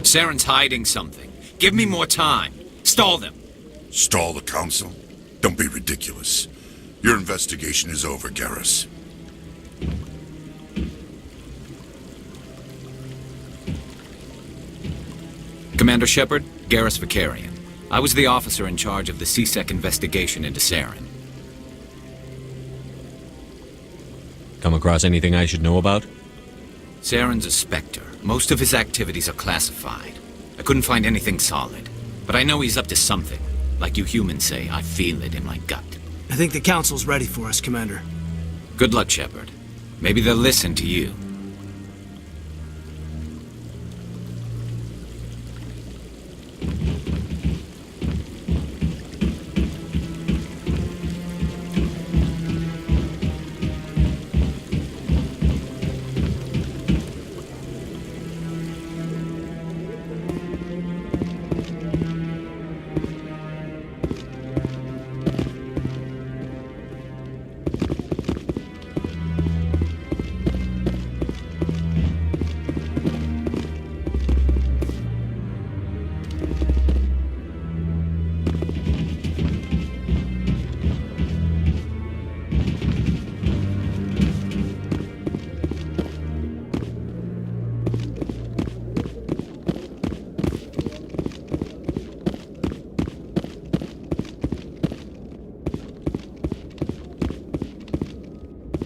Saren's hiding something. Give me more time. Stall them. Stall the council? Don't be ridiculous. Your investigation is over, Garrus. Commander Shepard, Garrus Vicarian. I was the officer in charge of the C-Sec investigation into Saren. Come across anything I should know about? Saren's a Spectre. Most of his activities are classified. I couldn't find anything solid. But I know he's up to something. Like you humans say, I feel it in my gut. I think the Council's ready for us, Commander. Good luck, Shepard. Maybe they'll listen to you.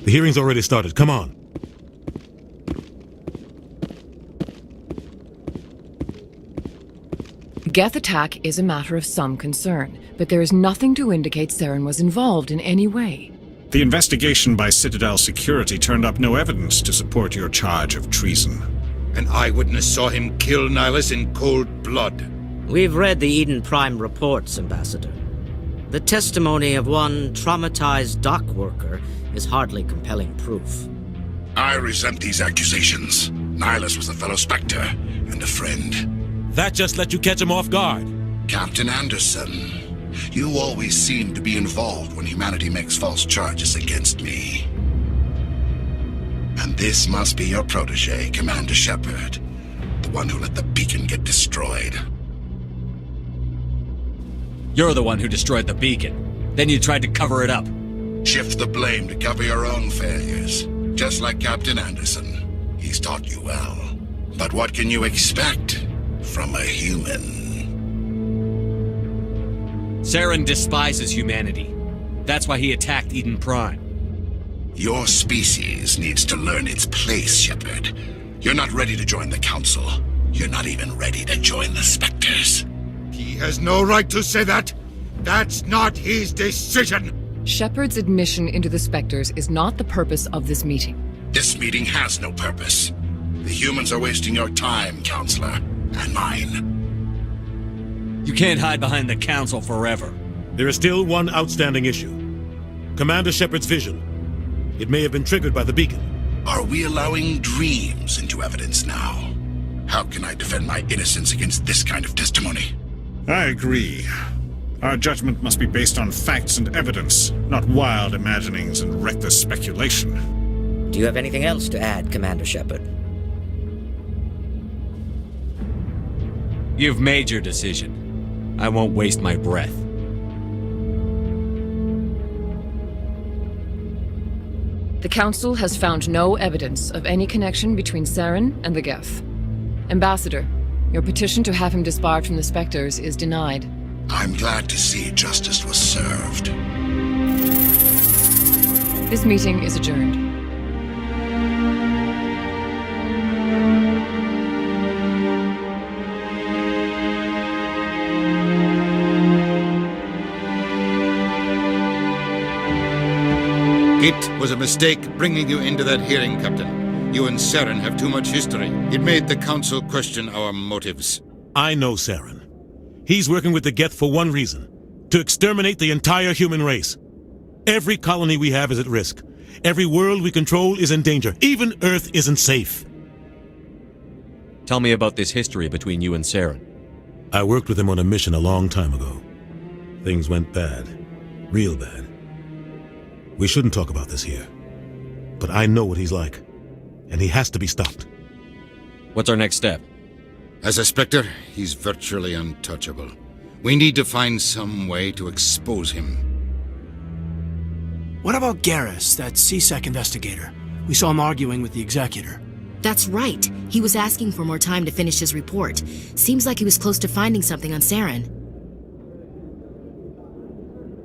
The hearing's already started. Come on. Geth attack is a matter of some concern, but there is nothing to indicate Saren was involved in any way. The investigation by Citadel Security turned up no evidence to support your charge of treason. An eyewitness saw him kill Nihilus in cold blood. We've read the Eden Prime reports, Ambassador. The testimony of one traumatized dock worker is hardly compelling proof. I resent these accusations. Nihilus was a fellow Spectre and a friend. That just let you catch him off guard. Captain Anderson, you always seem to be involved when humanity makes false charges against me. And this must be your protege, Commander Shepard, the one who let the beacon get destroyed. You're the one who destroyed the beacon. Then you tried to cover it up. Shift the blame to cover your own failures. Just like Captain Anderson. He's taught you well. But what can you expect from a human? Saren despises humanity. That's why he attacked Eden Prime. Your species needs to learn its place, Shepard. You're not ready to join the Council. You're not even ready to join the Spectres. He has no right to say that. That's not his decision. Shepard's admission into the Spectres is not the purpose of this meeting. This meeting has no purpose. The humans are wasting your time, Counselor, and mine. You can't hide behind the Council forever. There is still one outstanding issue. Commander Shepard's vision. It may have been triggered by the beacon. Are we allowing dreams into evidence now? How can I defend my innocence against this kind of testimony? I agree. Our judgment must be based on facts and evidence, not wild imaginings and reckless speculation. Do you have anything else to add, Commander Shepard? You've made your decision. I won't waste my breath. The Council has found no evidence of any connection between Saren and the Geth. Ambassador, your petition to have him disbarred from the Spectres is denied. I'm glad to see justice was served. This meeting is adjourned. It was a mistake bringing you into that hearing, Captain. You and Saren have too much history. It made the Council question our motives. I know Saren. He's working with the Geth for one reason. To exterminate the entire human race. Every colony we have is at risk. Every world we control is in danger. Even Earth isn't safe. Tell me about this history between you and Saren. I worked with him on a mission a long time ago. Things went bad. Real bad. We shouldn't talk about this here. But I know what he's like. And he has to be stopped. What's our next step? As a Spectre, he's virtually untouchable. We need to find some way to expose him. What about Garrus, that CSEC investigator? We saw him arguing with the executor. That's right. He was asking for more time to finish his report. Seems like he was close to finding something on Saren.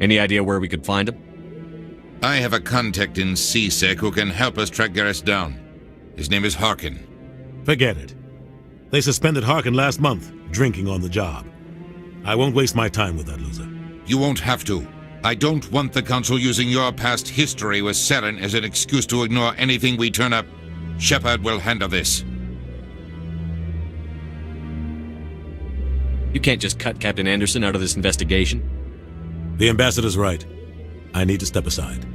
Any idea where we could find him? I have a contact in CSEC who can help us track Garrus down. His name is Harkin. Forget it. They suspended Harkin last month, drinking on the job. I won't waste my time with that loser. You won't have to. I don't want the Council using your past history with Saren as an excuse to ignore anything we turn up. Shepard will handle this. You can't just cut Captain Anderson out of this investigation. The ambassador's right. I need to step aside.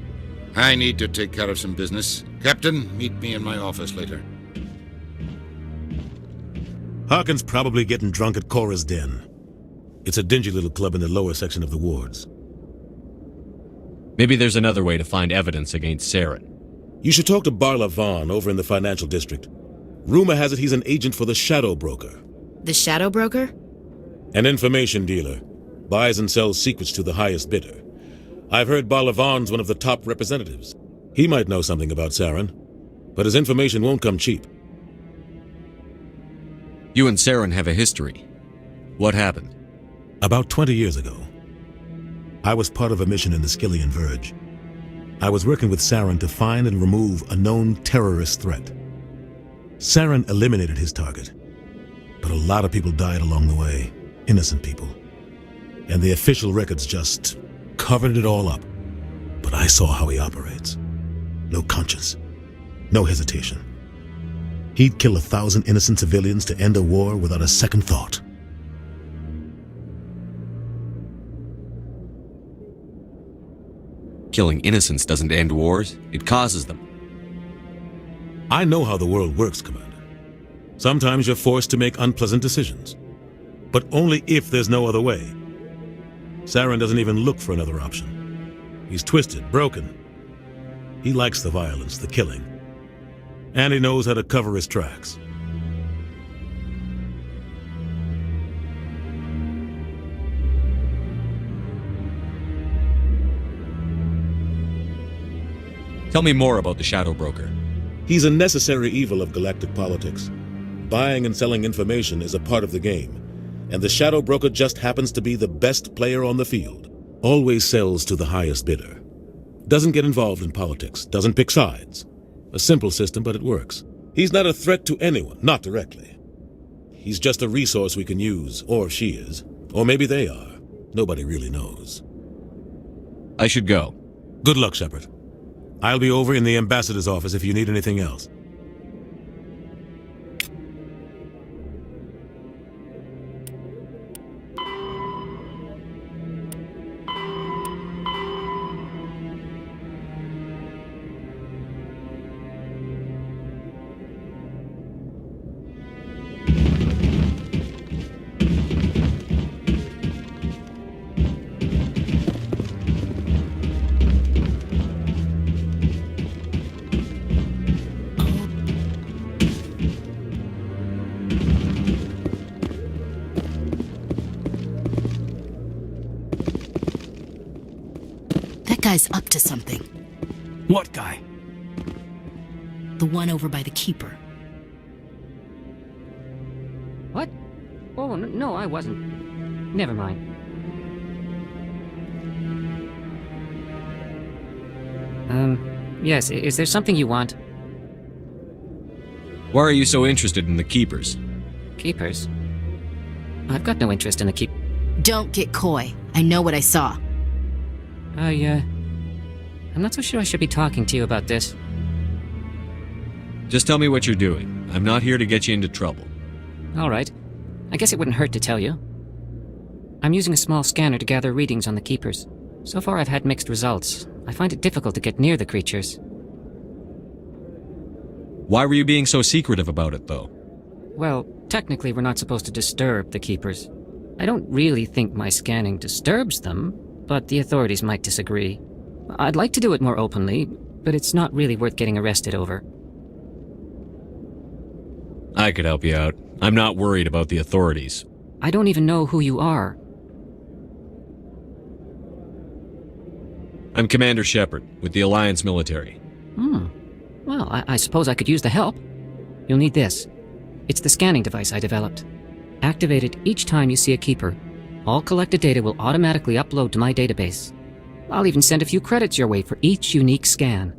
I need to take care of some business. Captain, meet me in my office later. Harkin's probably getting drunk at Cora's Den. It's a dingy little club in the lower section of the wards. Maybe there's another way to find evidence against Saren. You should talk to Barla Vaughn over in the financial district. Rumor has it he's an agent for the Shadow Broker. The Shadow Broker? An information dealer. Buys and sells secrets to the highest bidder. I've heard Barla Vaughn's one of the top representatives. He might know something about Saren, but his information won't come cheap. You and Saren have a history. What happened? About 20 years ago, I was part of a mission in the Skillian Verge. I was working with Saren to find and remove a known terrorist threat. Saren eliminated his target, but a lot of people died along the way, innocent people. And the official records just covered it all up. But I saw how he operates. No conscience, no hesitation. He'd kill 1,000 innocent civilians to end a war without a second thought. Killing innocents doesn't end wars, it causes them. I know how the world works, Commander. Sometimes you're forced to make unpleasant decisions, but only if there's no other way. Saren doesn't even look for another option. He's twisted, broken. He likes the violence, the killing, and he knows how to cover his tracks. Tell me more about the Shadow Broker. He's a necessary evil of galactic politics. Buying and selling information is a part of the game, and the Shadow Broker just happens to be the best player on the field. Always sells to the highest bidder. Doesn't get involved in politics, doesn't pick sides. A simple system, but it works. He's not a threat to anyone, not directly. He's just a resource we can use, or she is. Or maybe they are. Nobody really knows. I should go. Good luck, Shepard. I'll be over in the ambassador's office if you need anything else. Guy's up to something. What guy? The one over by the Keeper. What? Oh, no, I wasn't. Never mind. Yes, is there something you want? Why are you so interested in the Keepers? Keepers? I've got no interest in the Keep... Don't get coy. I know what I saw. I'm not so sure I should be talking to you about this. Just tell me what you're doing. I'm not here to get you into trouble. All right. I guess it wouldn't hurt to tell you. I'm using a small scanner to gather readings on the Keepers. So far I've had mixed results. I find it difficult to get near the creatures. Why were you being so secretive about it, though? Well, technically we're not supposed to disturb the Keepers. I don't really think my scanning disturbs them, but the authorities might disagree. I'd like to do it more openly, but it's not really worth getting arrested over. I could help you out. I'm not worried about the authorities. I don't even know who you are. I'm Commander Shepard, with the Alliance military. Well, I suppose I could use the help. You'll need this. It's the scanning device I developed. Activate it each time you see a keeper. All collected data will automatically upload to my database. I'll even send a few credits your way for each unique scan.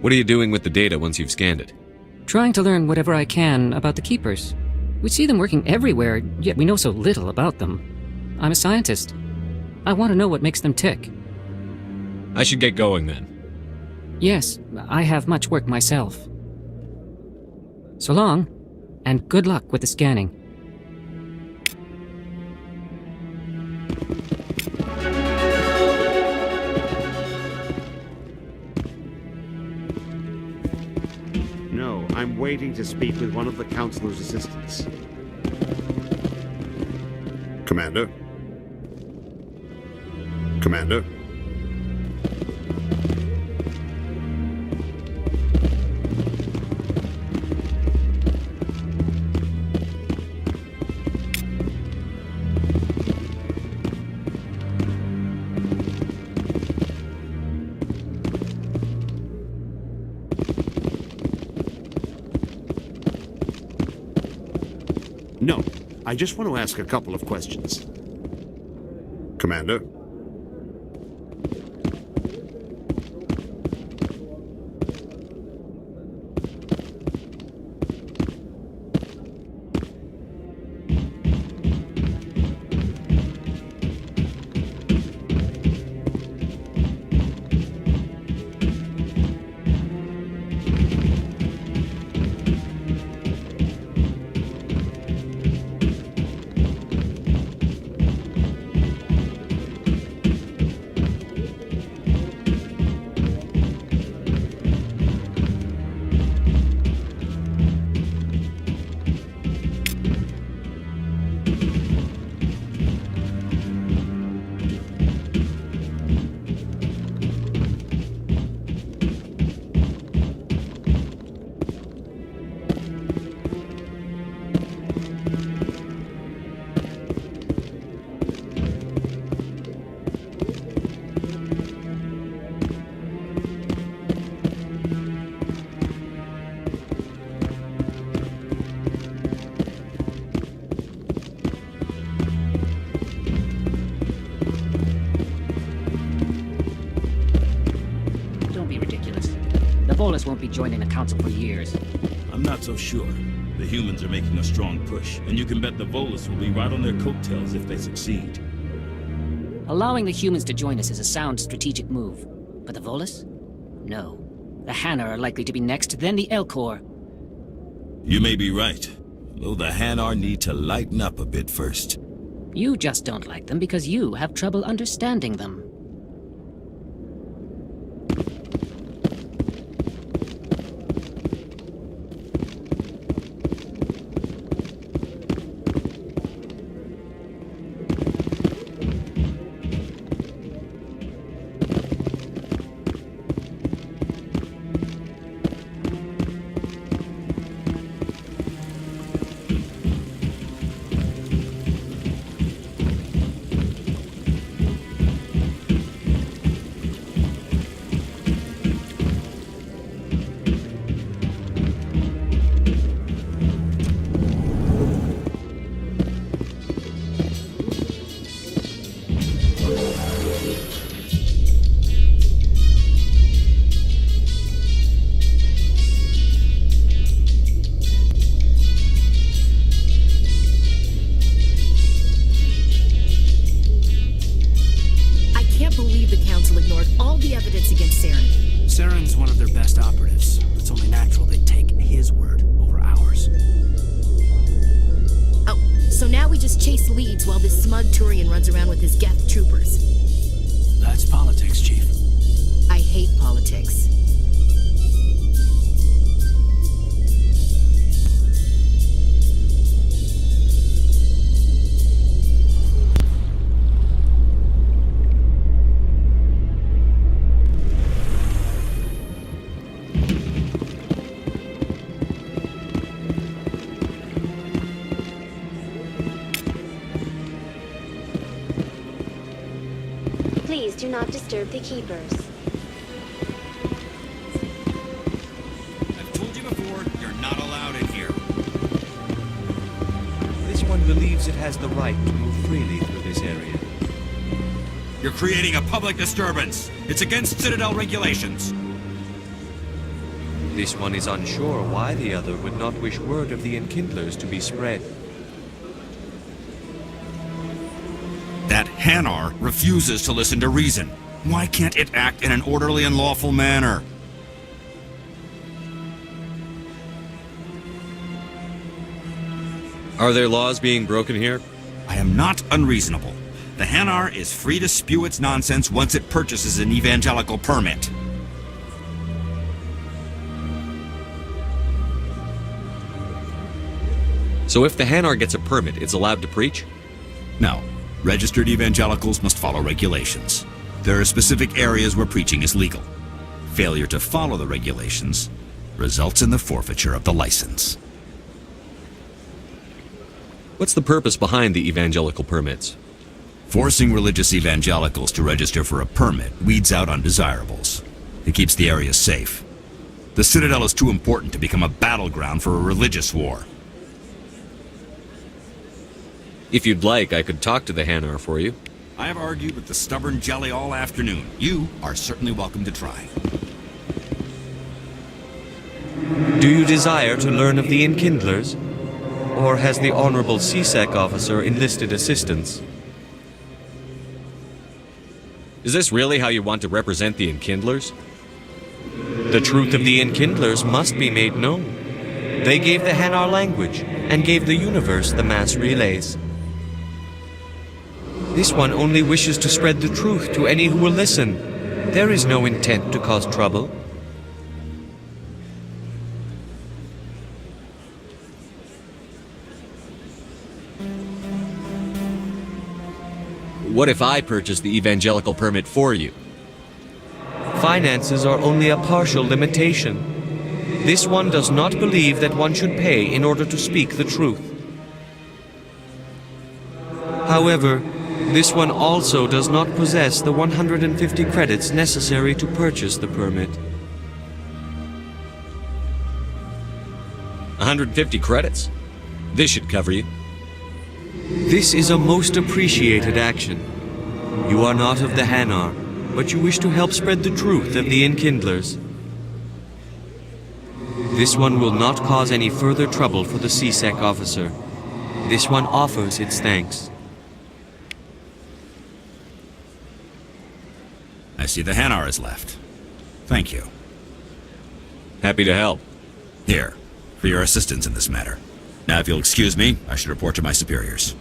What are you doing with the data once you've scanned it? Trying to learn whatever I can about the keepers. We see them working everywhere, yet we know so little about them. I'm a scientist. I want to know what makes them tick. I should get going then. Yes, I have much work myself. So long, and good luck with the scanning. No, I'm waiting to speak with one of the Councilor's assistants. Commander? Commander? No, I just want to ask a couple of questions. Commander? Volus won't be joining the Council for years. I'm not so sure. The humans are making a strong push, and you can bet the Volus will be right on their coattails if they succeed. Allowing the humans to join us is a sound strategic move. But the Volus? No. The Hanna are likely to be next, then the Elcor. You may be right, though the Hanar need to lighten up a bit first. You just don't like them because you have trouble understanding them. Saren's one of their best operatives. It's only natural they'd take his word over ours. Oh, so now we just chase leads while this smug Turian runs around with his Geth troopers. That's politics, Chief. I hate politics. Please do not disturb the keepers. I've told you before, you're not allowed in here. This one believes it has the right to move freely through this area. You're creating a public disturbance. It's against Citadel regulations. This one is unsure why the other would not wish word of the Enkindlers to be spread. That Hanar refuses to listen to reason. Why can't it act in an orderly and lawful manner? Are there laws being broken here? I am not unreasonable. The Hanar is free to spew its nonsense once it purchases an evangelical permit. So if the Hanar gets a permit, it's allowed to preach? No. Registered evangelicals must follow regulations. There are specific areas where preaching is legal. Failure to follow the regulations results in the forfeiture of the license. What's the purpose behind the evangelical permits? Forcing religious evangelicals to register for a permit weeds out undesirables. It keeps the area safe. The Citadel is too important to become a battleground for a religious war. If you'd like, I could talk to the Hanar for you. I have argued with the stubborn jelly all afternoon. You are certainly welcome to try. Do you desire to learn of the Enkindlers? Or has the Honorable CSEC officer enlisted assistance? Is this really how you want to represent the Enkindlers? The truth of the Enkindlers must be made known. They gave the Hanar language, and gave the universe the mass relays. This one only wishes to spread the truth to any who will listen. There is no intent to cause trouble. What if I purchase the evangelical permit for you? Finances are only a partial limitation. This one does not believe that one should pay in order to speak the truth. However, this one also does not possess the 150 credits necessary to purchase the permit. 150 credits? This should cover you. This is a most appreciated action. You are not of the Hanar, but you wish to help spread the truth of the Enkindlers. This one will not cause any further trouble for the CSEC officer. This one offers its thanks. I see the Hanar is left. Thank you. Happy to help. Here, for your assistance in this matter. Now, if you'll excuse me, I should report to my superiors.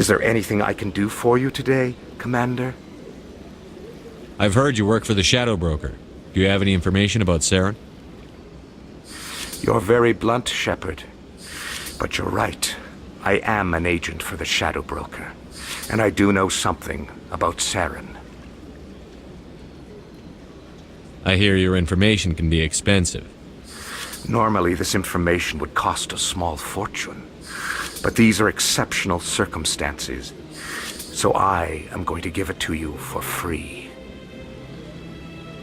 Is there anything I can do for you today, Commander? I've heard you work for the Shadow Broker. Do you have any information about Saren? You're very blunt, Shepard. But you're right. I am an agent for the Shadow Broker. And I do know something about Saren. I hear your information can be expensive. Normally, this information would cost a small fortune. But these are exceptional circumstances. So I am going to give it to you for free.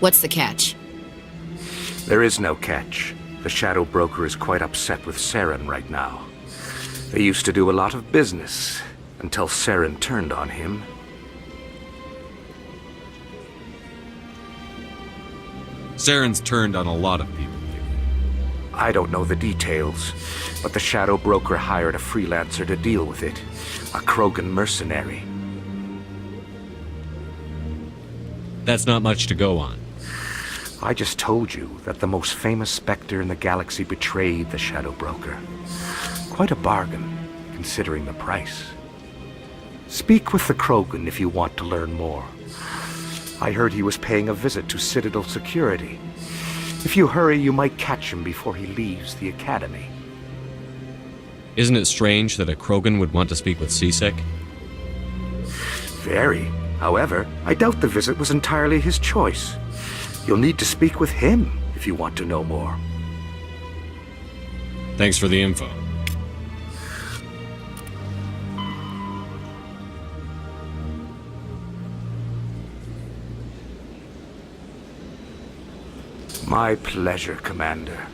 What's the catch? There is no catch. The Shadow Broker is quite upset with Saren right now. They used to do a lot of business, until Saren turned on him. Saren's turned on a lot of people. I don't know the details, but the Shadow Broker hired a freelancer to deal with it. A Krogan mercenary. That's not much to go on. I just told you that the most famous Spectre in the galaxy betrayed the Shadow Broker. Quite a bargain, considering the price. Speak with the Krogan if you want to learn more. I heard he was paying a visit to Citadel security. If you hurry, you might catch him before he leaves the Academy. Isn't it strange that a Krogan would want to speak with C-Sec? Very. However, I doubt the visit was entirely his choice. You'll need to speak with him if you want to know more. Thanks for the info. My pleasure, Commander.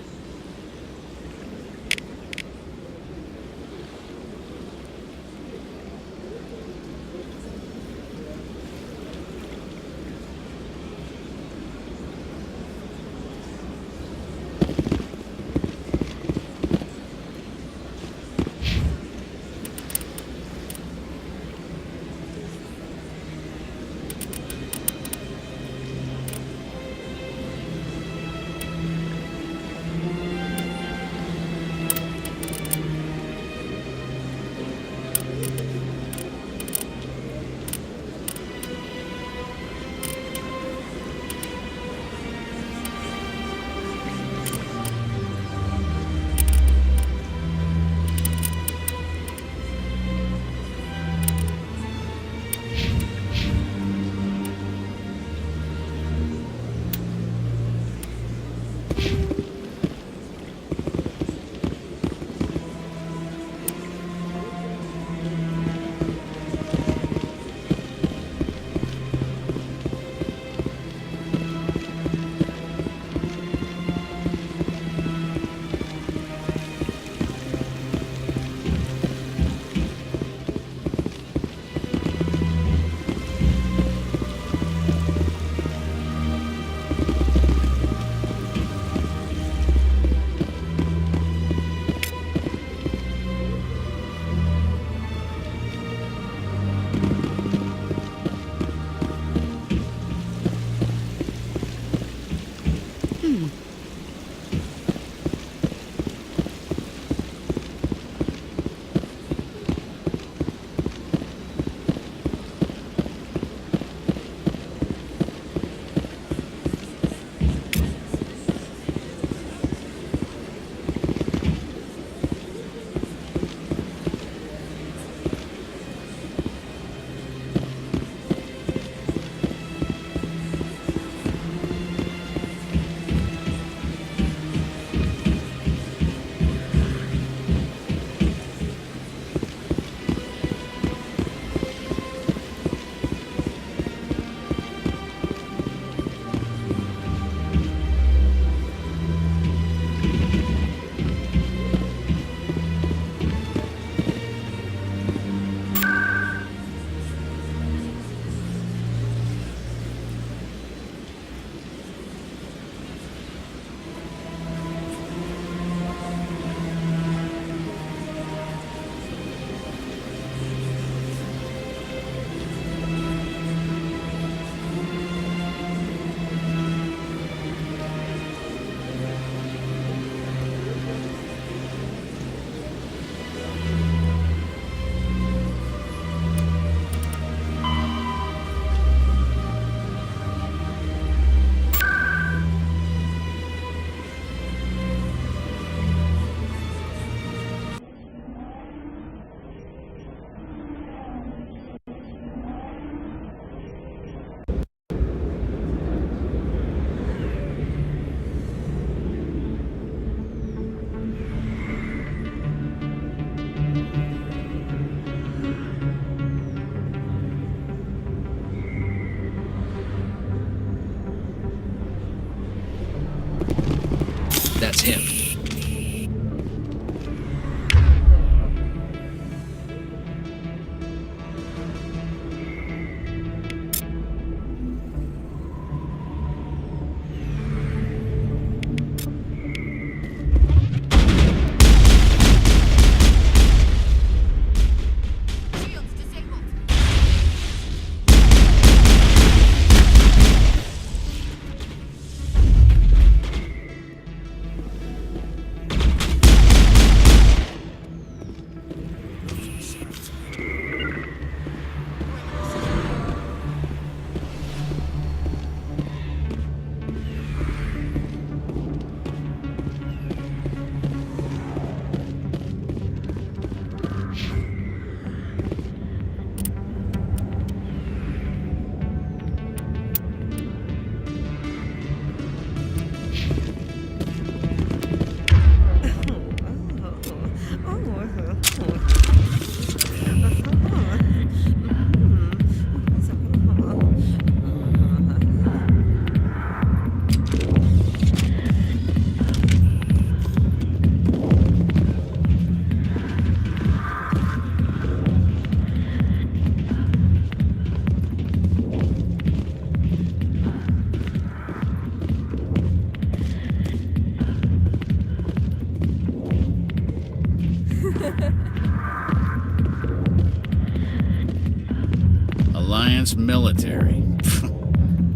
Alliance military.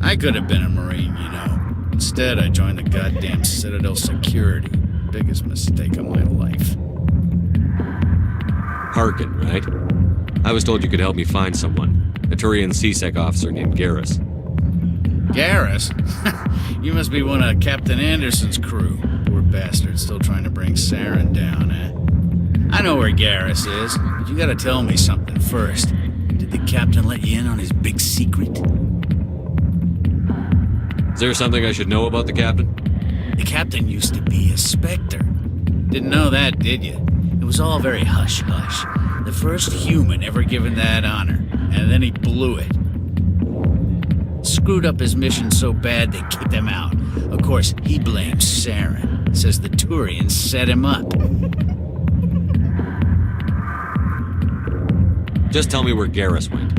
I could have been a Marine, you know. Instead, I joined the goddamn Citadel security. Biggest mistake of my life. Harkin, right? I was told you could help me find someone. A Turian CSEC officer named Garrus. Garrus? You must be one of Captain Anderson's crew. Poor bastard, still trying to bring Saren down, eh? I know where Garrus is, but you gotta tell me something first. Did the captain let you in on his big secret? Is there something I should know about the captain? The captain used to be a Spectre. Didn't know that, did you? It was all very hush-hush. The first human ever given that honor, and then he blew it. Screwed up his mission so bad they kicked him out. Of course, he blames Saren. Says the Turians set him up. Just tell me where Garrus went.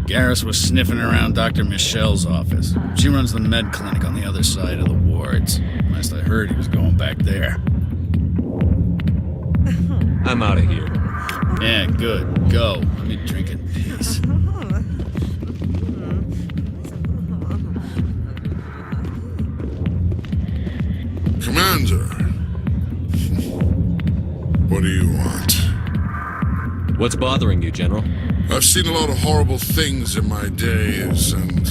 Garrus was sniffing around Dr. Michelle's office. She runs the med clinic on the other side of the wards. Last I heard, he was going back there. I'm out of here. Yeah, good. Go. Let me drink in peace. Commander. What do you want? What's bothering you, General? I've seen a lot of horrible things in my days, and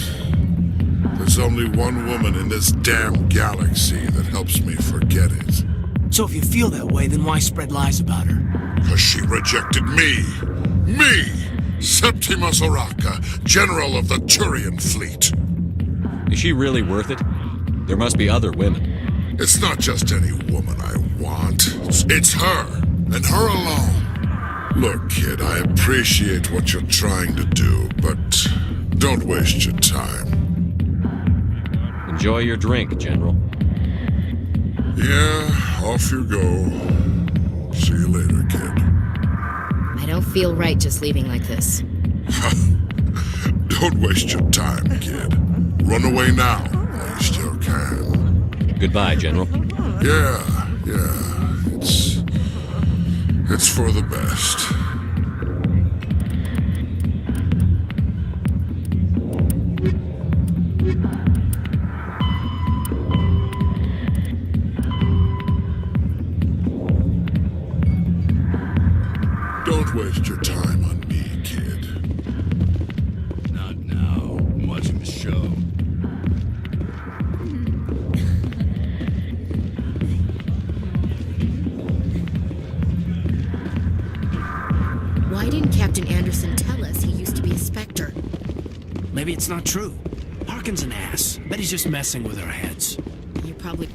there's only one woman in this damn galaxy that helps me forget it. So if you feel that way, then why spread lies about her? Because she rejected me! Me! Septimus Oraka, General of the Turian Fleet. Is she really worth it? There must be other women. It's not just any woman I want. It's her, and her alone. Look, kid, I appreciate what you're trying to do, but don't waste your time. Enjoy your drink, General. Yeah, off you go. See you later, kid. I don't feel right just leaving like this. Don't waste your time, kid. Run away now, while you still can. Goodbye, General. Yeah. It's for the best. Don't waste your time on me, kid. Not now. I'm watching the show. Why didn't Captain Anderson tell us he used to be a Spectre? Maybe it's not true. Harkin's an ass. Bet he's just messing with our heads. You probably...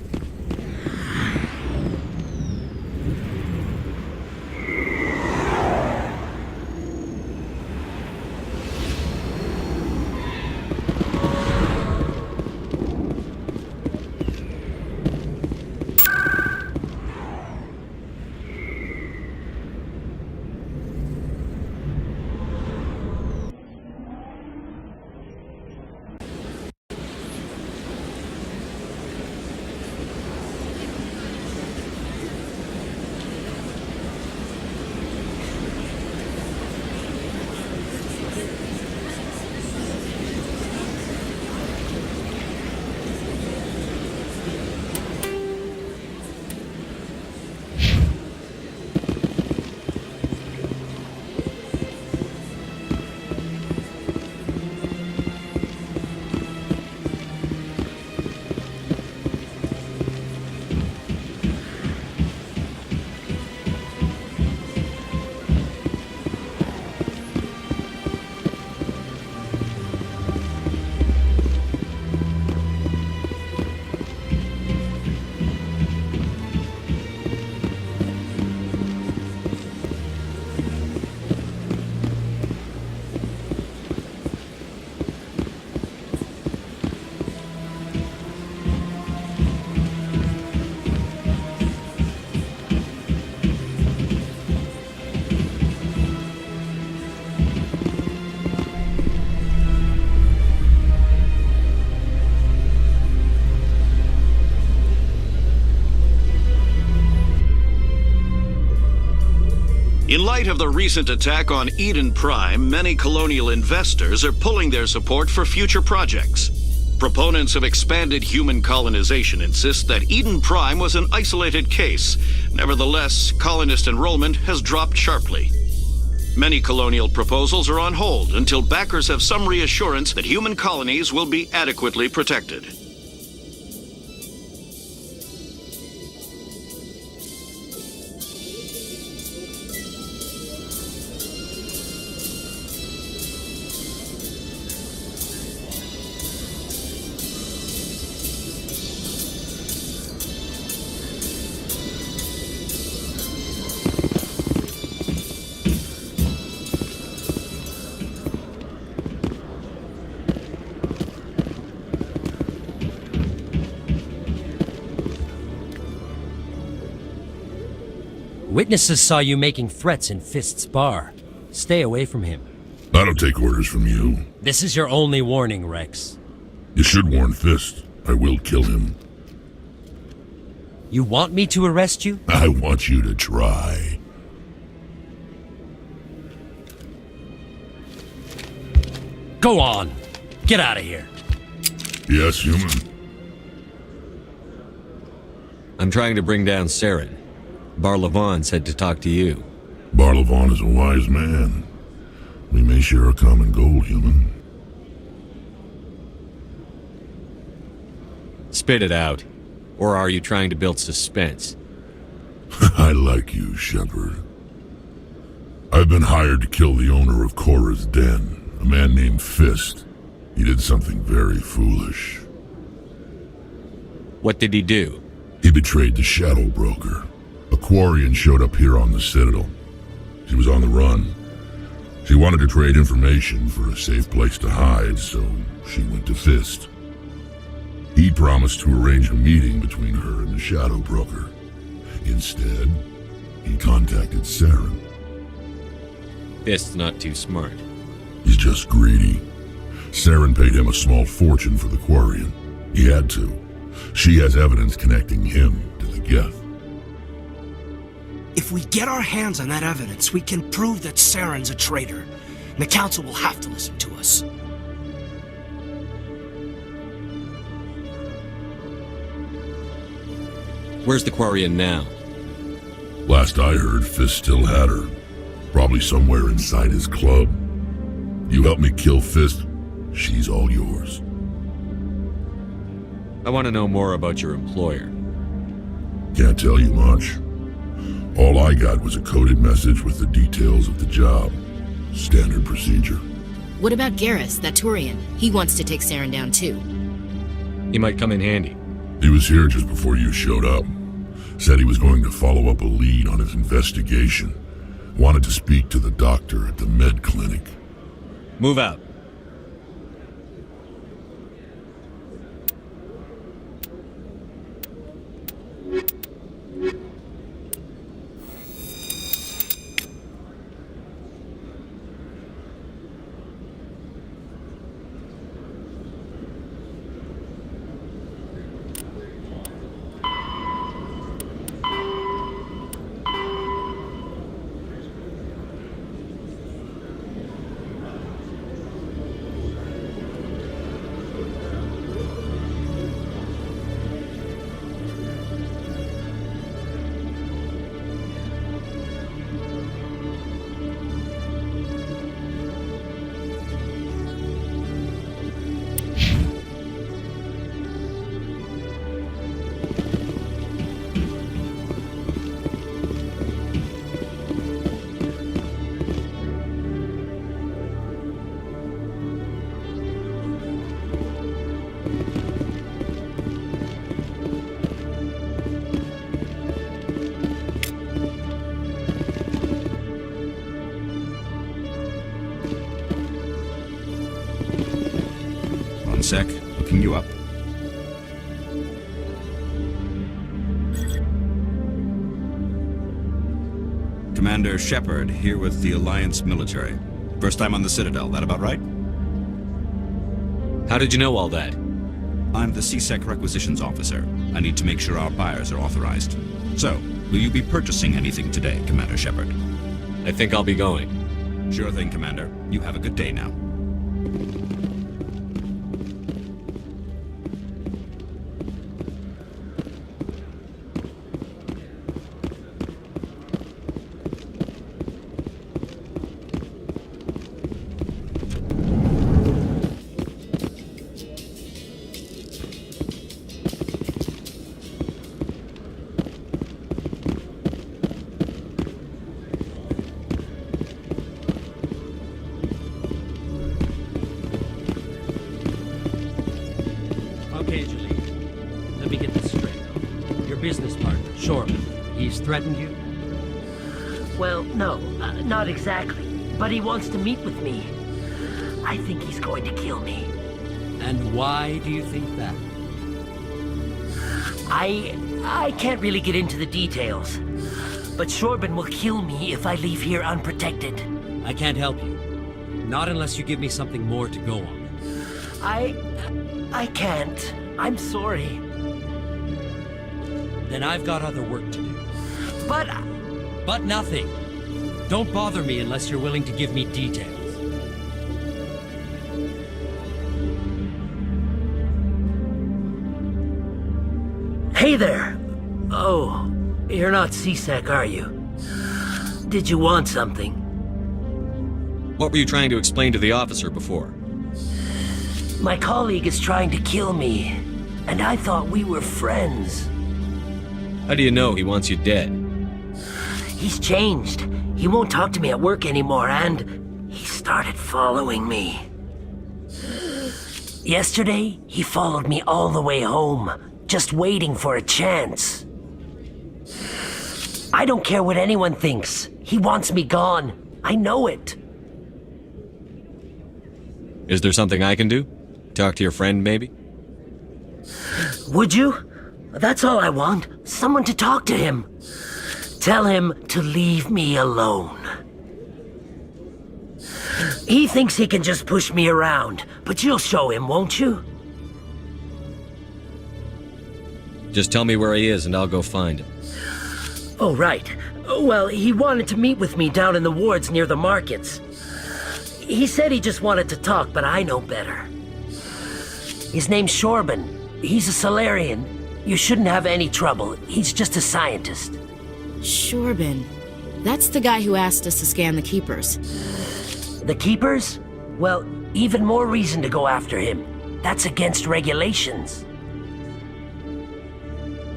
In light of the recent attack on Eden Prime, many colonial investors are pulling their support for future projects. Proponents of expanded human colonization insist that Eden Prime was an isolated case. Nevertheless, colonist enrollment has dropped sharply. Many colonial proposals are on hold until backers have some reassurance that human colonies will be adequately protected. Witnesses saw you making threats in Fist's bar. Stay away from him. I don't take orders from you. This is your only warning, Wrex. You should warn Fist. I will kill him. You want me to arrest you? I want you to try. Go on. Get out of here. Yes, human. I'm trying to bring down Saren. Bar-Levon said to talk to you. Bar-Levon is a wise man. We may share a common goal, human. Spit it out. Or are you trying to build suspense? I like you, Shepard. I've been hired to kill the owner of Cora's Den, a man named Fist. He did something very foolish. What did he do? He betrayed the Shadow Broker. A Quarian showed up here on the Citadel. She was on the run. She wanted to trade information for a safe place to hide, so she went to Fist. He promised to arrange a meeting between her and the Shadow Broker. Instead, he contacted Saren. Fist's not too smart. He's just greedy. Saren paid him a small fortune for the Quarian. He had to. She has evidence connecting him to the Geth. If we get our hands on that evidence, we can prove that Saren's a traitor. And the Council will have to listen to us. Where's the Quarian now? Last I heard, Fist still had her. Probably somewhere inside his club. You help me kill Fist, she's all yours. I want to know more about your employer. Can't tell you much. All I got was a coded message with the details of the job. Standard procedure. What about Garrus, that Turian? He wants to take Saren down too. He might come in handy. He was here just before you showed up. Said he was going to follow up a lead on his investigation. Wanted to speak to the doctor at the med clinic. Move out. One sec, looking you up. Commander Shepard, here with the Alliance military. First time on the Citadel, that about right? How did you know all that? I'm the CSEC requisitions officer. I need to make sure our buyers are authorized. So, will you be purchasing anything today, Commander Shepard? I think I'll be going. Sure thing, Commander. You have a good day now. Okay, Julie. Let me get this straight. Your business partner, Shorman, he's threatened you? Well, no, not exactly. But he wants to meet with me. I think he's going to kill me. And why do you think that? I can't really get into the details. But Shorban will kill me if I leave here unprotected. I can't help you. Not unless you give me something more to go on. I can't. I'm sorry. Then I've got other work to do. But... But nothing. Don't bother me unless you're willing to give me details. Hey there! Oh, you're not C-Sec, are you? Did you want something? What were you trying to explain to the officer before? My colleague is trying to kill me, and I thought we were friends. How do you know he wants you dead? He's changed. He won't talk to me at work anymore, and he started following me. Yesterday, he followed me all the way home, just waiting for a chance. I don't care what anyone thinks. He wants me gone. I know it. Is there something I can do? Talk to your friend, maybe? Would you? That's all I want. Someone to talk to him. Tell him to leave me alone. He thinks he can just push me around, but you'll show him, won't you? Just tell me where he is and I'll go find him. Oh, right. Well, he wanted to meet with me down in the wards near the markets. He said he just wanted to talk, but I know better. His name's Shorban. He's a Solarian. You shouldn't have any trouble. He's just a scientist. Shorban. That's the guy who asked us to scan the Keepers. The Keepers? Well, even more reason to go after him. That's against regulations.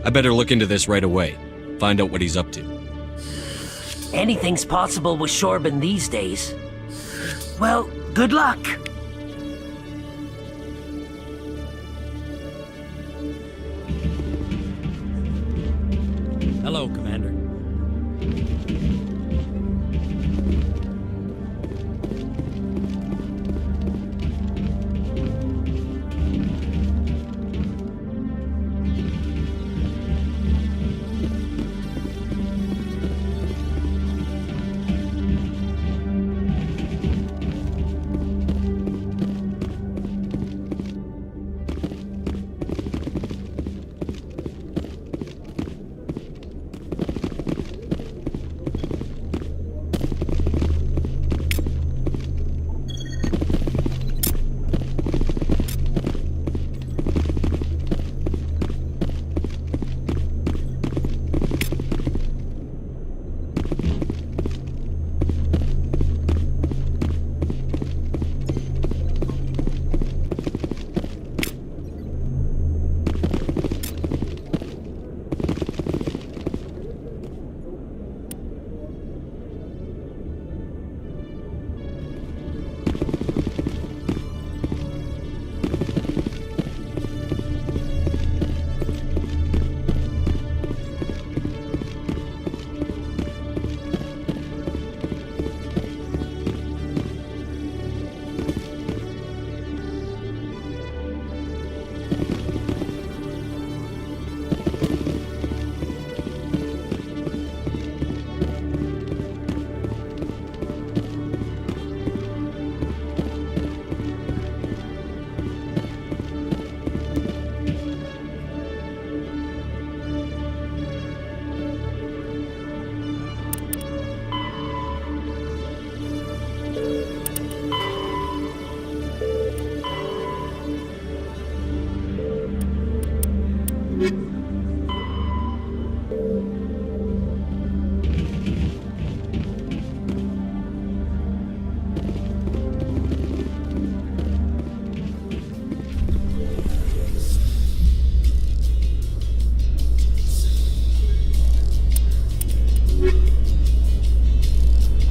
I better look into this right away. Find out what he's up to. Anything's possible with Shorban these days. Well, good luck. Hello, Commander.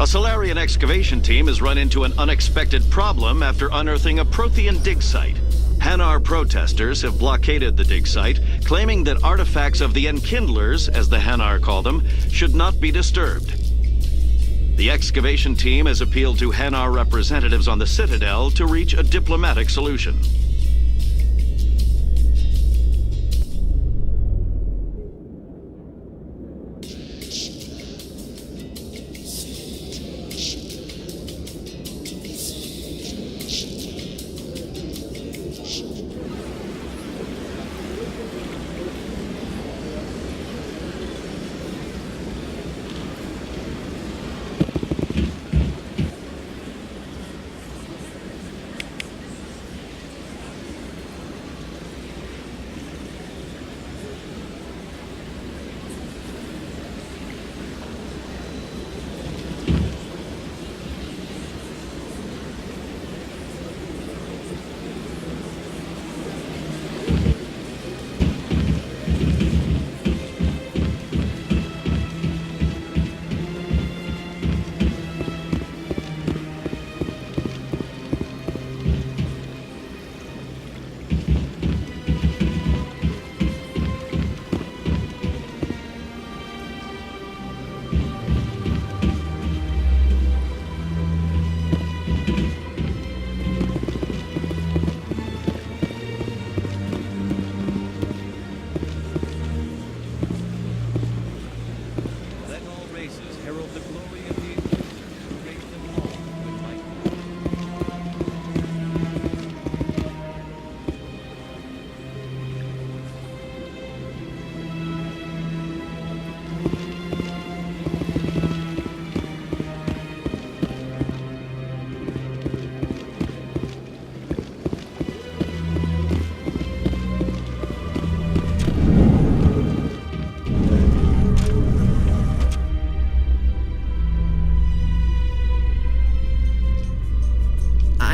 A Solarian excavation team has run into an unexpected problem after unearthing a Prothean dig site. Hanar protesters have blockaded the dig site, claiming that artifacts of the Enkindlers, as the Hanar call them, should not be disturbed. The excavation team has appealed to Hanar representatives on the Citadel to reach a diplomatic solution.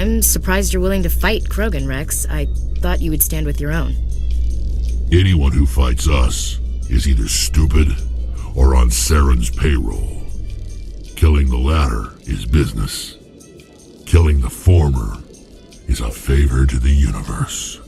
I'm surprised you're willing to fight Krogan, Wrex. I thought you would stand with your own. Anyone who fights us is either stupid or on Saren's payroll. Killing the latter is business. Killing the former is a favor to the universe.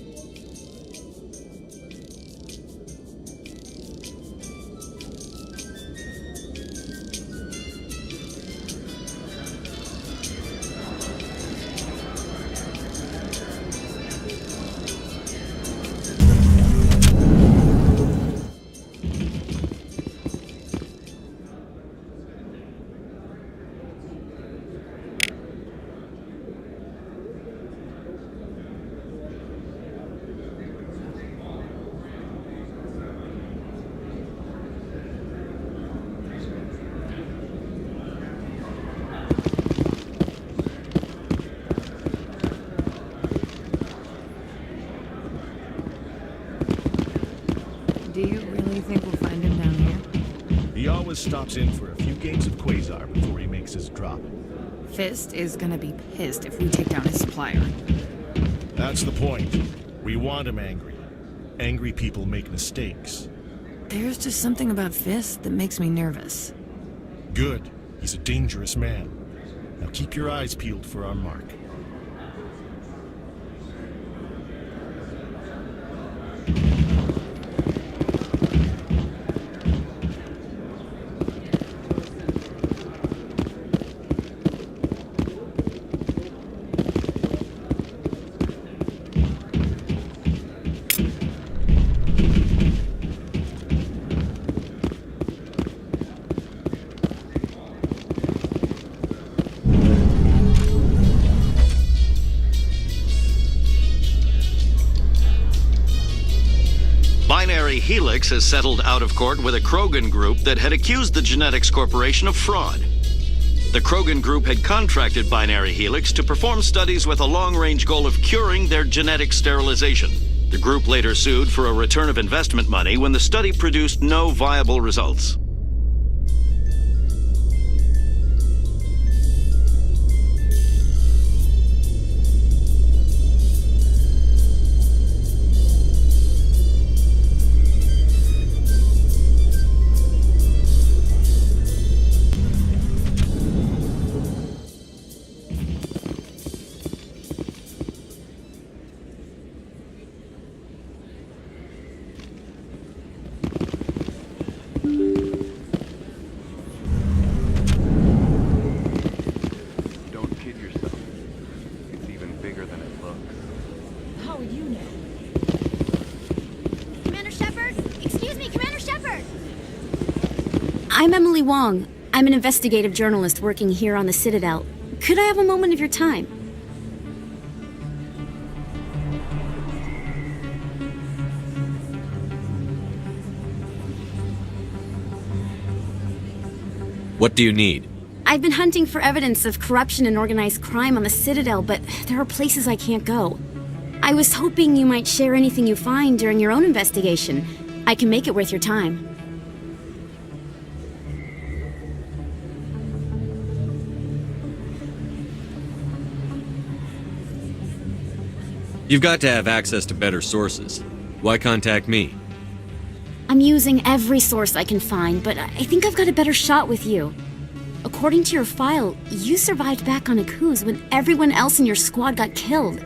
Do you really think we'll find him down here? He always stops in for a few games of Quasar before he makes his drop. Fist is gonna be pissed if we take down his supplier. That's the point. We want him angry. Angry people make mistakes. There's just something about Fist that makes me nervous. Good. He's a dangerous man. Now keep your eyes peeled for our mark. Binary Helix has settled out of court with a Krogan group that had accused the Genetics Corporation of fraud. The Krogan group had contracted Binary Helix to perform studies with a long-range goal of curing their genetic sterilization. The group later sued for a return of investment money when the study produced no viable results. I'm Emily Wong. I'm an investigative journalist working here on the Citadel. Could I have a moment of your time? What do you need? I've been hunting for evidence of corruption and organized crime on the Citadel, but there are places I can't go. I was hoping you might share anything you find during your own investigation. I can make it worth your time. You've got to have access to better sources. Why contact me? I'm using every source I can find, but I think I've got a better shot with you. According to your file, you survived back on Akuz when everyone else in your squad got killed.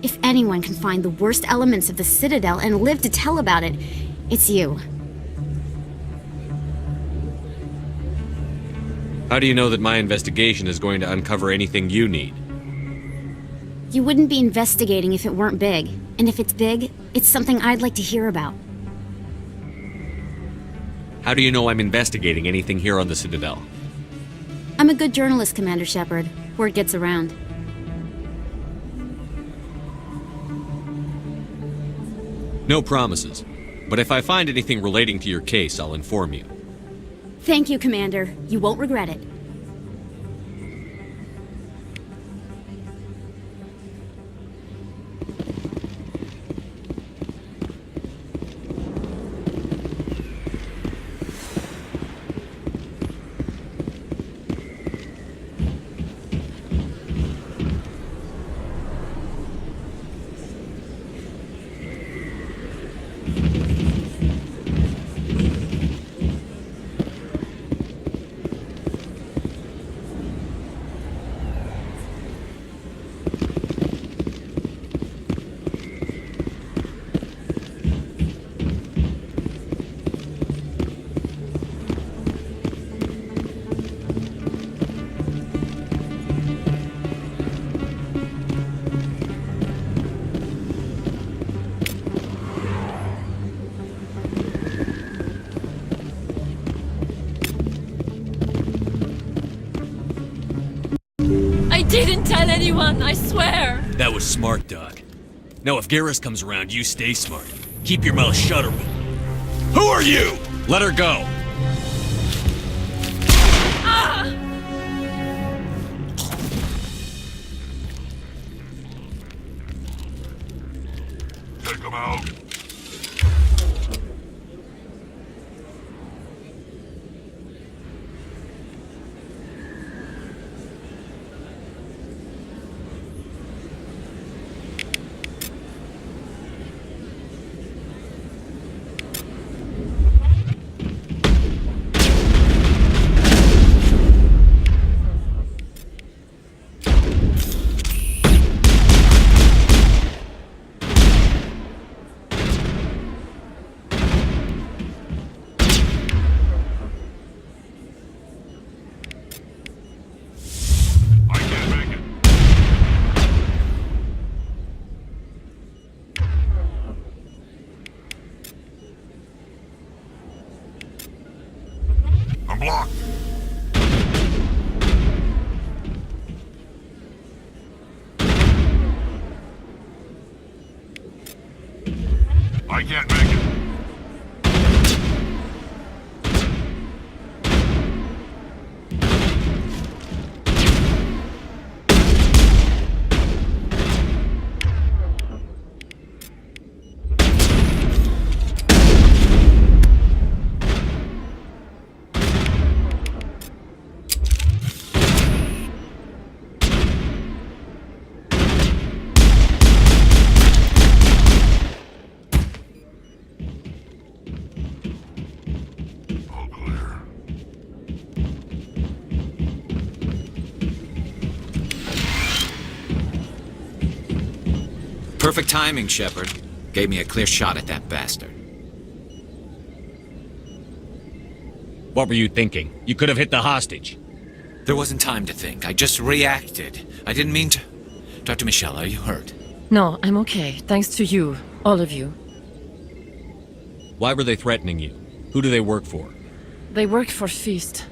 If anyone can find the worst elements of the Citadel and live to tell about it, it's you. How do you know that my investigation is going to uncover anything you need? You wouldn't be investigating if it weren't big. And if it's big, it's something I'd like to hear about. How do you know I'm investigating anything here on the Citadel? I'm a good journalist, Commander Shepard. Word gets around. No promises. But if I find anything relating to your case, I'll inform you. Thank you, Commander. You won't regret it. I didn't tell anyone, I swear! That was smart, Doc. Now if Garrus comes around, you stay smart. Keep your mouth shut or Who are you? Let her go! Ah! Take him out. I'm blocked. I can't make it. Perfect timing, Shepard. Gave me a clear shot at that bastard. What were you thinking? You could have hit the hostage. There wasn't time to think. I just reacted. I didn't mean to... Dr. Michelle, are you hurt? No, I'm okay. Thanks to you. All of you. Why were they threatening you? Who do they work for? They work for Feast.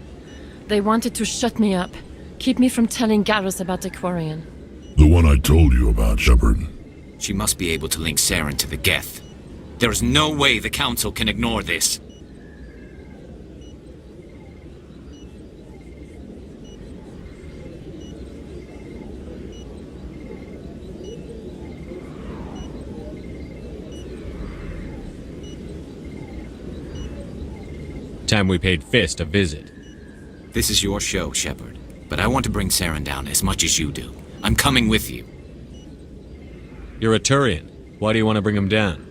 They wanted to shut me up, keep me from telling Garrus about the Quarian. The one I told you about, Shepard. She must be able to link Saren to the Geth. There is no way the Council can ignore this. Time we paid Fist a visit. This is your show, Shepard. But I want to bring Saren down as much as you do. I'm coming with you. You're a Turian. Why do you want to bring him down?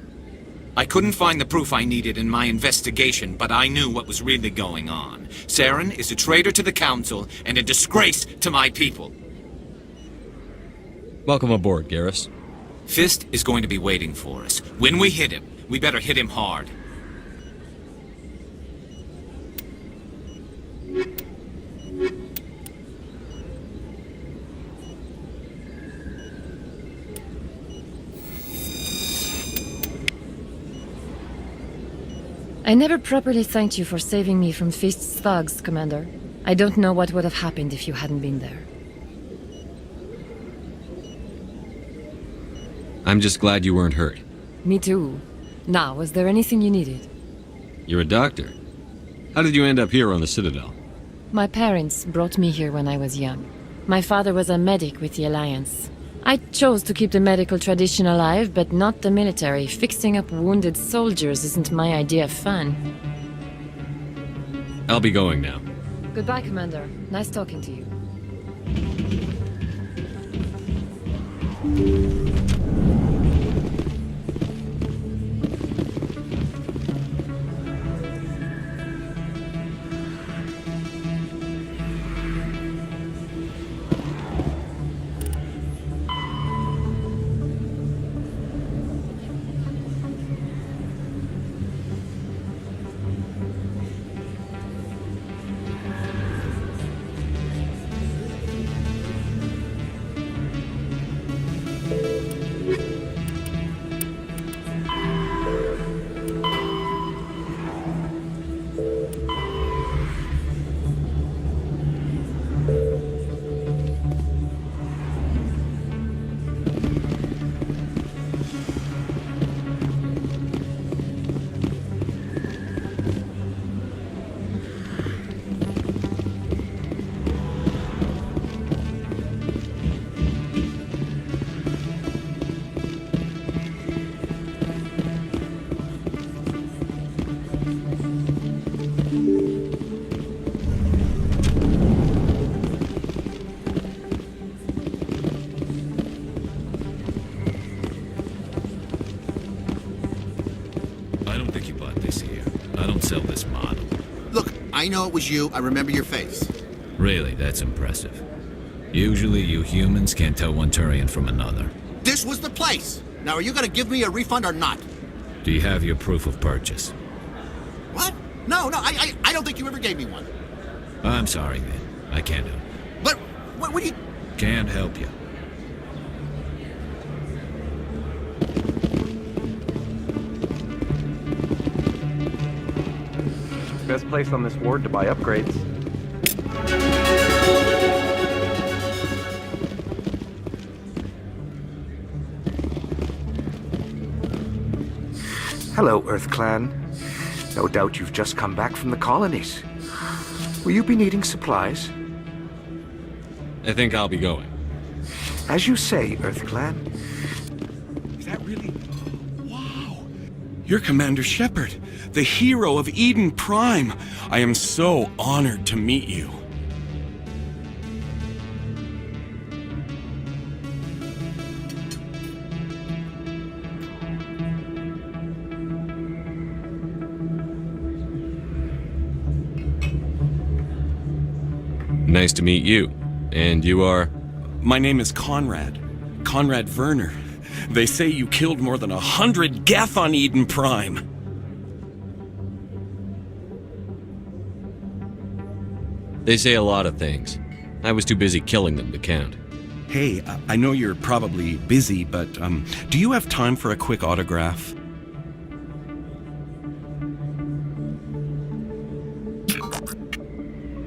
I couldn't find the proof I needed in my investigation, but I knew what was really going on. Saren is a traitor to the Council and a disgrace to my people. Welcome aboard, Garrus. Fist is going to be waiting for us. When we hit him, we better hit him hard. I never properly thanked you for saving me from Fist's thugs, Commander. I don't know what would have happened if you hadn't been there. I'm just glad you weren't hurt. Me too. Now, was there anything you needed? You're a doctor. How did you end up here on the Citadel? My parents brought me here when I was young. My father was a medic with the Alliance. I chose to keep the medical tradition alive, but not the military. Fixing up wounded soldiers isn't my idea of fun. I'll be going now. Goodbye, Commander. Nice talking to you. I know it was you. I remember your face. Really, that's impressive. Usually you humans can't tell one Turian from another. This was the place. Now, are you going to give me a refund or not? Do you have your proof of purchase? What? No, I don't think you ever gave me one. I'm sorry, then. I can't help. But, what do you... Can't help you. Best place on this ward to buy upgrades. Hello, Earth Clan. No doubt you've just come back from the colonies. Will you be needing supplies? I think I'll be going. As you say, Earth Clan. Is that really... Wow. You're Commander Shepard, the hero of Eden Prime. I am so honored to meet you. Nice to meet you. And you are? My name is Conrad. Conrad Werner. They say you killed more than 100 Geth on Eden Prime. They say a lot of things. I was too busy killing them to count. Hey, I know you're probably busy, but do you have time for a quick autograph?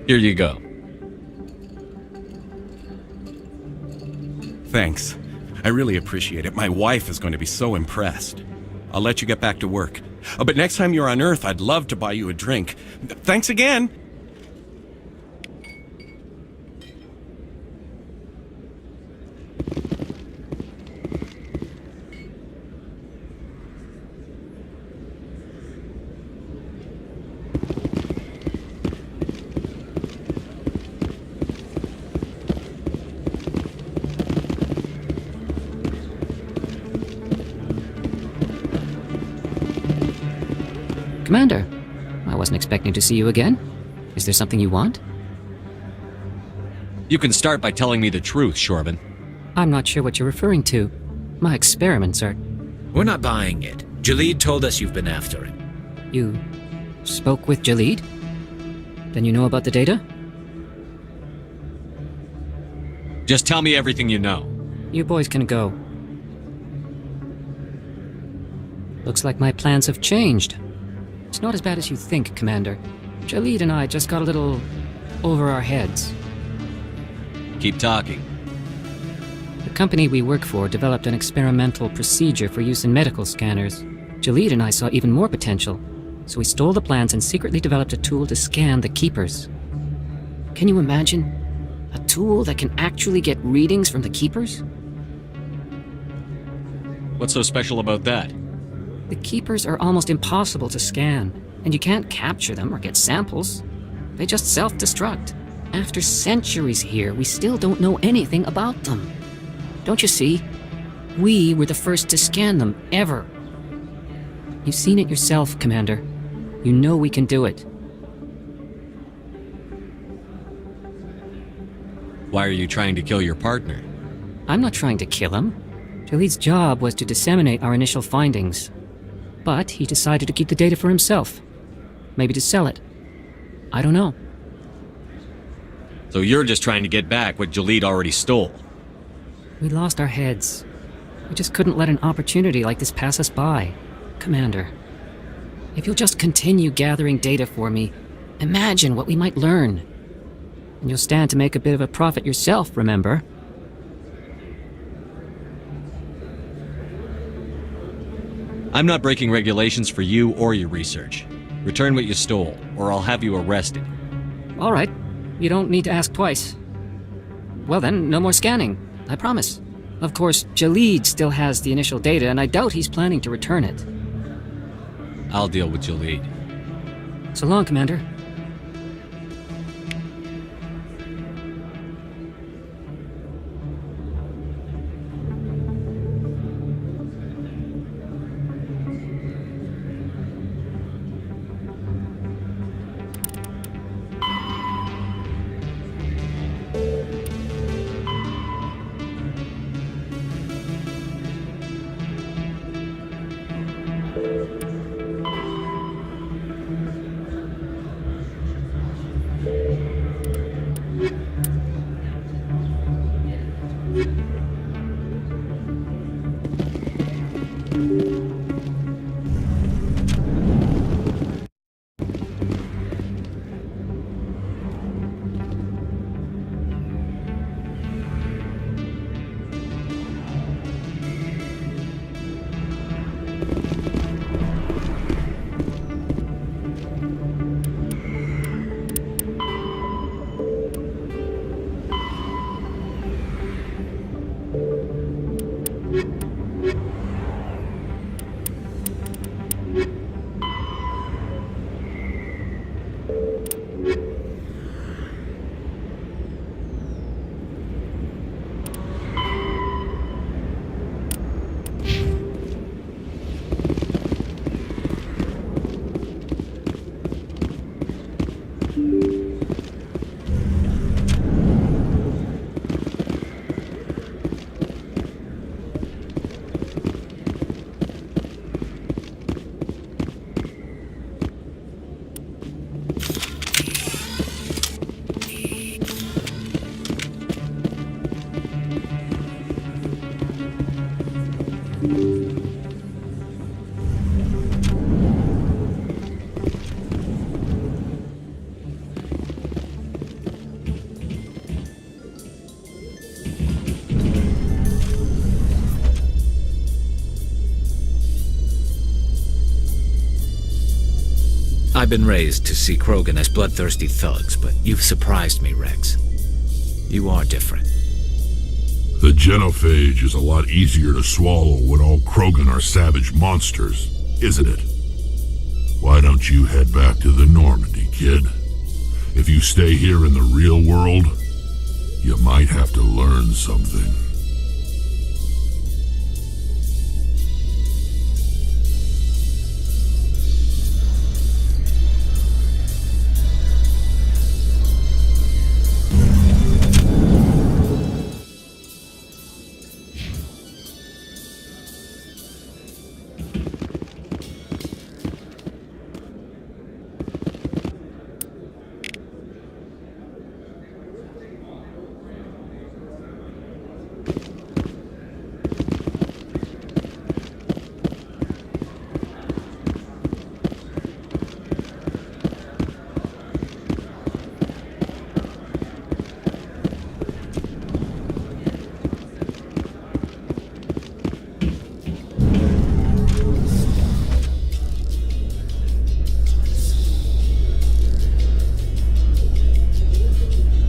Here you go. Thanks. I really appreciate it. My wife is going to be so impressed. I'll let you get back to work. But next time you're on Earth, I'd love to buy you a drink. Thanks again! Commander, I wasn't expecting to see you again. Is there something you want? You can start by telling me the truth, Shorban. I'm not sure what you're referring to. My experiments are... We're not buying it. Jalid told us you've been after him. You spoke with Jalid? Then you know about the data? Just tell me everything you know. You boys can go. Looks like my plans have changed. It's not as bad as you think, Commander. Jalid and I just got a little over our heads. Keep talking. The company we work for developed an experimental procedure for use in medical scanners. Jalid and I saw even more potential, so we stole the plans and secretly developed a tool to scan the Keepers. Can you imagine? A tool that can actually get readings from the Keepers? What's so special about that? The Keepers are almost impossible to scan, and you can't capture them or get samples. They just self-destruct. After centuries here, we still don't know anything about them. Don't you see? We were the first to scan them, ever. You've seen it yourself, Commander. You know we can do it. Why are you trying to kill your partner? I'm not trying to kill him. Jalid's job was to disseminate our initial findings. But he decided to keep the data for himself. Maybe to sell it. I don't know. So you're just trying to get back what Jalid already stole? We lost our heads. We just couldn't let an opportunity like this pass us by. Commander, if you'll just continue gathering data for me, imagine what we might learn. And you'll stand to make a bit of a profit yourself, remember? I'm not breaking regulations for you or your research. Return what you stole, or I'll have you arrested. All right. You don't need to ask twice. Well then, no more scanning. I promise. Of course, Jalid still has the initial data, and I doubt he's planning to return it. I'll deal with Jalid. So long, Commander. I've been raised to see Krogan as bloodthirsty thugs, but you've surprised me, Wrex. You are different. The genophage is a lot easier to swallow when all Krogan are savage monsters, isn't it? Why don't you head back to the Normandy, kid? If you stay here in the real world, you might have to learn something.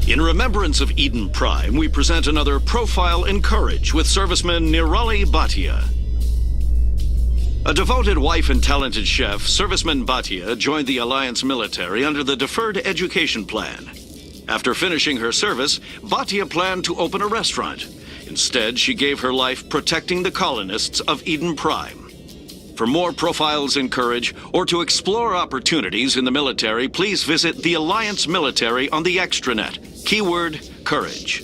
In remembrance of Eden Prime, we present another Profile in Courage with serviceman Nirali Bhatia. A devoted wife and talented chef, serviceman Bhatia joined the Alliance military under the Deferred Education Plan. After finishing her service, Bhatia planned to open a restaurant. Instead, she gave her life protecting the colonists of Eden Prime. For more Profiles in Courage, or to explore opportunities in the military, please visit the Alliance Military on the extranet. Keyword, Courage.